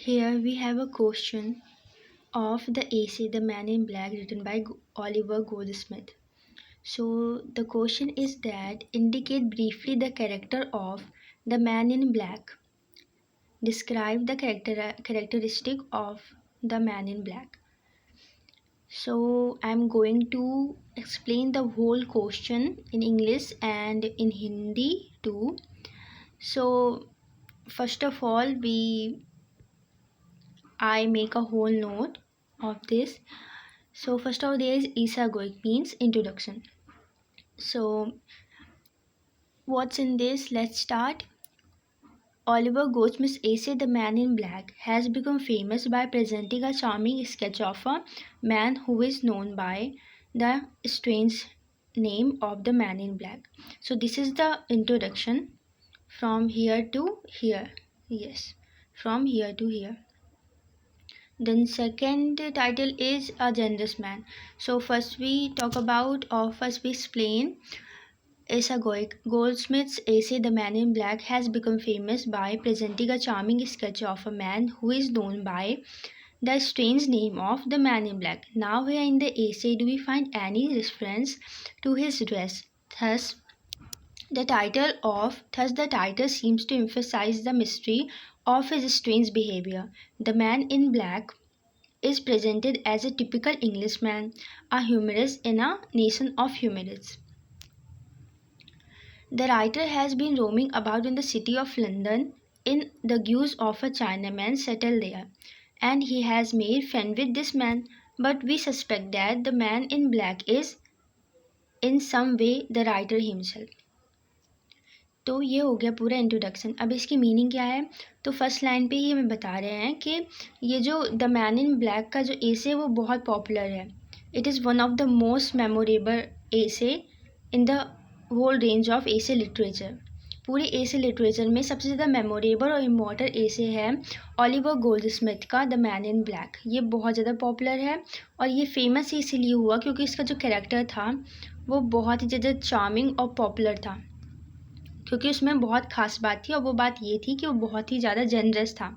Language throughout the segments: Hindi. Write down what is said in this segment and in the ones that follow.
Here we have a question of the essay The Man in Black written by Oliver Goldsmith. So the question is that indicate briefly the character of the man in black. Describe the characteristic of the man in black. So I'm going to explain the whole question in English and in Hindi too. So first of all I make a whole note of this. So first of all there is esagoic means introduction. So what's in this? Let's start. Oliver Goldsmith's essay The Man in Black has become famous by presenting a charming sketch of a man who is known by the strange name of the Man in Black. So this is the introduction from here to here. Yes, from here to here. Then second title is A Generous Man. So first we talk about or first we explain Esagoic. Goldsmith's essay The Man in Black has become famous by presenting a charming sketch of a man who is known by the strange name of the Man in Black. Now here in the essay do we find any reference to his dress. Thus the title seems to emphasize the mystery of his strange behavior. The Man in Black is presented as a typical Englishman, a humorist in a nation of humorists. The writer has been roaming about in the city of London in the guise of a Chinaman settled there, and he has made friends with this man, but we suspect that the man in black is in some way the writer himself. तो ये हो गया पूरा इंट्रोडक्शन. अब इसकी मीनिंग क्या है? तो फर्स्ट लाइन पे ही हमें बता रहे हैं कि ये जो द मैन इन ब्लैक का जो एसे वो बहुत पॉपुलर है. It is one of the most memorable essay in the whole range of essay literature. पूरे एसे लिटरेचर में सबसे ज़्यादा मेमोरेबल और इमॉर्टल एसे है ओलिवर गोल्डस्मिथ का द मैन इन ब्लैक. ये बहुत ज़्यादा पॉपुलर है और ये फेमस ही इसीलिए हुआ क्योंकि इसका जो कैरेक्टर था वो बहुत ही ज़्यादा चार्मिंग और पॉपुलर था, क्योंकि उसमें बहुत ख़ास बात थी और वो बात ये थी कि वो बहुत ही ज़्यादा जनरस था.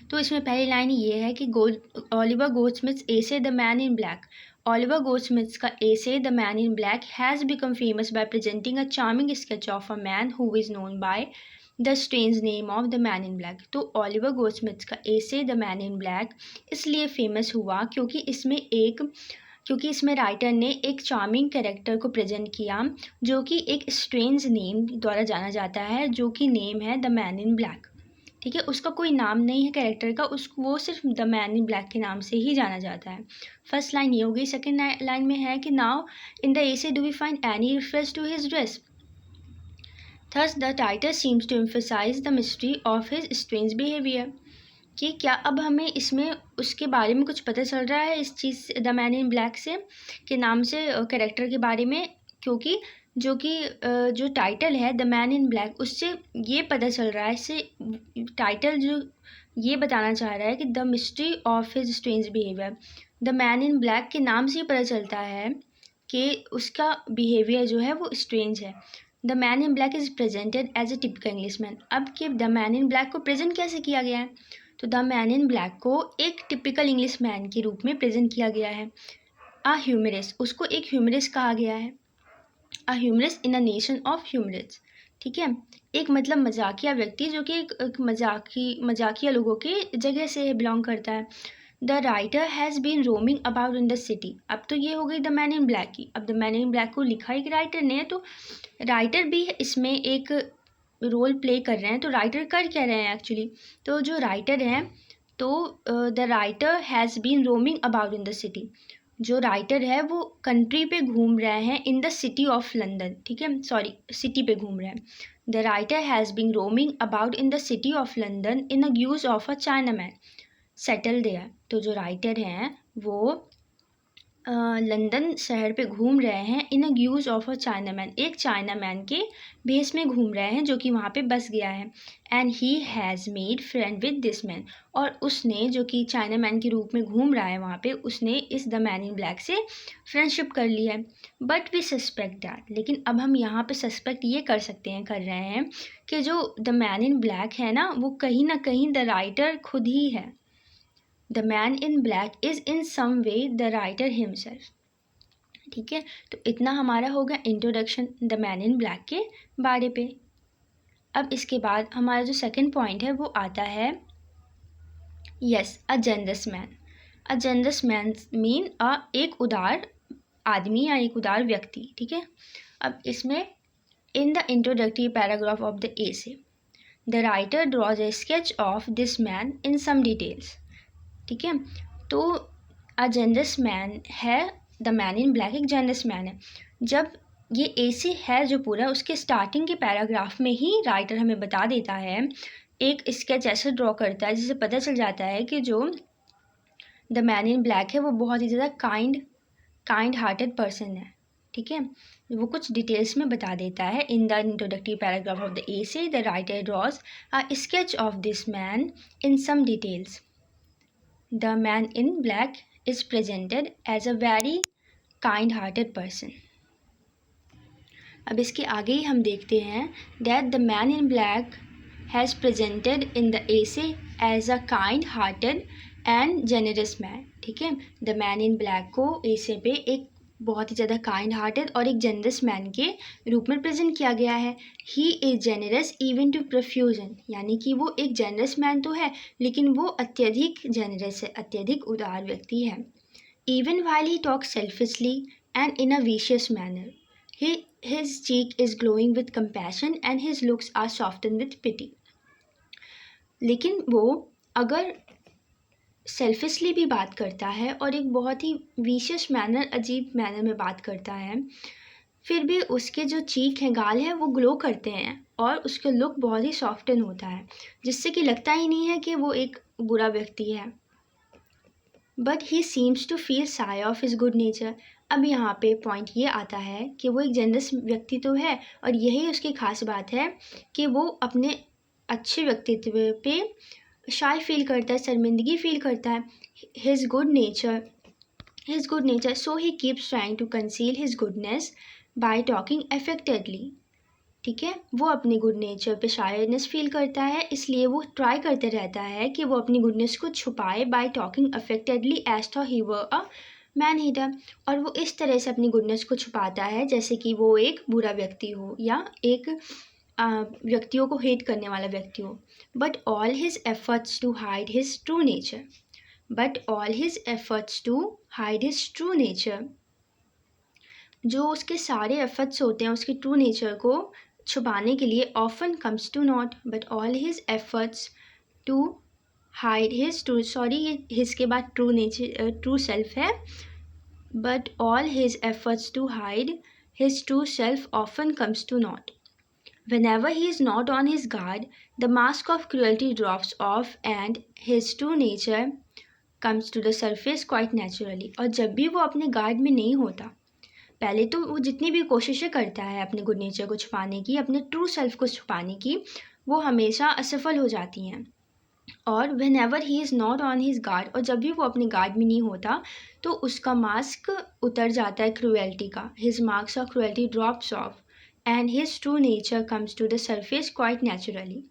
तो इसमें पहली लाइन ये है कि Oliver Goldsmith's essay the man in black. Oliver Goldsmith's का essay the man in black has become famous by presenting a charming sketch of a man who is known by the strange name of the man in black. तो ओलिवर गोल्डस्मिथ्स का essay the man in black इसलिए फेमस हुआ क्योंकि इसमें राइटर ने एक चार्मिंग कैरेक्टर को प्रेजेंट किया जो कि एक स्ट्रेंज नेम द्वारा जाना जाता है, जो कि नेम है द मैन इन ब्लैक. ठीक है, उसका कोई नाम नहीं है कैरेक्टर का, वो सिर्फ द मैन इन ब्लैक के नाम से ही जाना जाता है. फर्स्ट लाइन ये हो गई. सेकेंड लाइन में है कि now in the essay do we find any reference to his dress. Thus the title seems to emphasize the mystery of his strange behaviour. कि क्या अब हमें इसमें उसके बारे में कुछ पता चल रहा है इस चीज़ द मैन इन ब्लैक से के नाम से कैरेक्टर के बारे में, क्योंकि जो टाइटल है द मैन इन ब्लैक उससे ये पता चल रहा है, इससे टाइटल जो ये बताना चाह रहा है कि the mystery of his strange behaviour. The man in black के नाम से ही पता चलता है कि उसका बिहेवियर जो है वो स्ट्रेंज है. The man in black is presented as a typical Englishman. अब कि द मैन इन ब्लैक को प्रेजेंट कैसे किया गया है? तो द मैन इन ब्लैक को एक टिपिकल इंग्लिश मैन के रूप में प्रेजेंट किया गया है. अ ह्यूमरिस्ट, उसको एक ह्यूमरिस्ट कहा गया है. A humorist in a nation of humorist. ठीक है, एक मतलब मजाकिया व्यक्ति जो कि एक मजाकिया लोगों की जगह से बिलोंग करता है. The writer has been roaming about in the city. अब तो ये हो गई द मैन इन ब्लैक की. अब द मैन इन ब्लैक को लिखा एक राइटर ने, तो राइटर भी इसमें एक रोल प्ले कर रहे हैं. तो राइटर कर क्या रहे हैं एक्चुअली? तो जो राइटर हैं तो the writer has been roaming about in the city. जो राइटर है वो कंट्री पे घूम रहे हैं in the city of London. ठीक है, सॉरी, सिटी पे घूम रहे हैं. The writer has been roaming about in the city of London in the use of a Chinaman settle there. तो जो राइटर हैं वो लंदन शहर पे घूम रहे हैं इन अ यूज ऑफ अ चाइनामैन, एक चाइनामैन के भेस में घूम रहे हैं जो कि वहाँ पे बस गया है. And he has made friend with this man. और उसने जो कि चाइनामैन के रूप में घूम रहा है वहाँ पे, उसने इस द मैन इन ब्लैक से फ्रेंडशिप कर ली है. बट वी सस्पेक्ट दैट, लेकिन अब हम यहाँ पे सस्पेक्ट ये कर रहे हैं कि जो द मैन इन ब्लैक है ना वो कहीं ना कहीं द राइटर खुद ही है. The man in black is in some way the writer himself. ठीक है, तो इतना हमारा हो गया introduction the man in black के बारे पे। अब इसके बाद हमारा जो सेकंड पॉइंट है वो आता है यस अ जनरस मैन। अ जनरस मैन मीन एक उदार आदमी या एक उदार व्यक्ति। ठीक है, अब इसमें in the introductory paragraph of the essay the writer draws a sketch of this man in some details. ठीक है, तो अ जनरस मैन है, द मैन इन ब्लैक एक जनरस मैन है। जब ये एसे है जो पूरा, उसके स्टार्टिंग के पैराग्राफ में ही राइटर हमें बता देता है, एक स्केच ऐसे ड्रॉ करता है जिससे पता चल जाता है कि जो द मैन इन ब्लैक है वो बहुत ही ज़्यादा काइंड हार्टेड पर्सन है। ठीक है, वो कुछ डिटेल्स में बता देता है। In the introductory paragraph of the essay the writer draws a sketch of this man in some details. The man in black is presented as a very kind hearted person। अब इसके आगे ही हम देखते हैं that the man in black has presented in the essay as a kind hearted and generous man। ठीक है, the man in black को essay पे एक बहुत ही ज़्यादा काइंड हार्टेड और एक जनरस मैन के रूप में प्रेजेंट किया गया है। He is generous even to profusion, यानी कि वो एक जनरस मैन तो है लेकिन वो अत्यधिक जेनरस है, अत्यधिक उदार व्यक्ति है। Even while he talk selfishly and in a vicious manner his cheek is glowing with compassion and his looks are soften with pity. लेकिन वो अगर सेल्फिशली भी बात करता है और एक बहुत ही विशियस मैनर, अजीब मैनर में बात करता है, फिर भी उसके जो चीक हैं, गाल हैं, वो ग्लो करते हैं और उसका लुक बहुत ही सॉफ्टन होता है, जिससे कि लगता ही नहीं है कि वो एक बुरा व्यक्ति है। But he seems to feel shy of his good nature. अब यहाँ पे पॉइंट ये आता है कि वो एक जनरस व्यक्ति तो है और यही उसकी खास बात है कि वो अपने अच्छे व्यक्तित्व पे शाय फील करता है, शर्मिंदगी फील करता है। His good nature so he keeps trying to conceal his goodness by talking affectedly. ठीक है, वो अपनी गुड नेचर पे शायनेस फील करता है, इसलिए वो ट्राई करते रहता है कि वो अपनी गुडनेस को छुपाए by talking affectedly as though he were a man hater. और वो इस तरह से अपनी गुडनेस को छुपाता है जैसे कि वो एक बुरा व्यक्ति हो या एक व्यक्तियों को हेट करने वाला व्यक्ति हो। But all his efforts to hide his true nature, जो उसके सारे एफर्ट्स होते हैं उसके ट्रू नेचर को छुपाने के लिए, often comes to naught, but all his efforts to hide his true, his के बाद ट्रू सेल्फ है, but all his efforts to hide his true self often comes to naught. Whenever he is not on his guard, the mask of cruelty drops off and his true nature comes to the surface quite naturally। और जब भी वो अपने गार्ड में नहीं होता, पहले तो वो जितनी भी कोशिशें करता है अपने गुड नेचर को छुपाने की, अपने ट्रू सेल्फ को छुपाने की, वो हमेशा असफल हो जाती हैं। और whenever he is not on his guard, और जब भी वो अपने गार्ड में नहीं होता तो उसका मास्क उतर जाता है क्रूएल्टी का। His marks of cruelty drops off and his true nature comes to the surface quite naturally।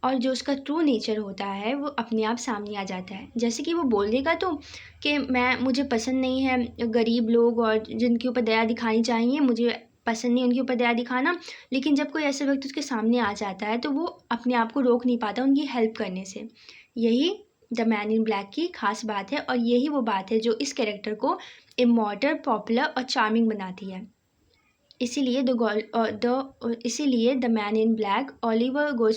और जो उसका ट्रू नेचर होता है वो अपने आप सामने आ जाता है। जैसे कि वो बोल देगा तो कि मुझे पसंद नहीं है गरीब लोग और जिनके ऊपर दया दिखानी चाहिए, मुझे पसंद नहीं उनके ऊपर दया दिखाना, लेकिन जब कोई ऐसा व्यक्ति उसके सामने आ जाता है तो वो अपने आप को रोक नहीं पाता उनकी हेल्प करने से। यही द मैन इन ब्लैक की खास बात है और यही वो बात है जो इस कैरेक्टर को इमॉर्टल, पॉपुलर और चार्मिंग बनाती है। इसीलिए the man in black Oliver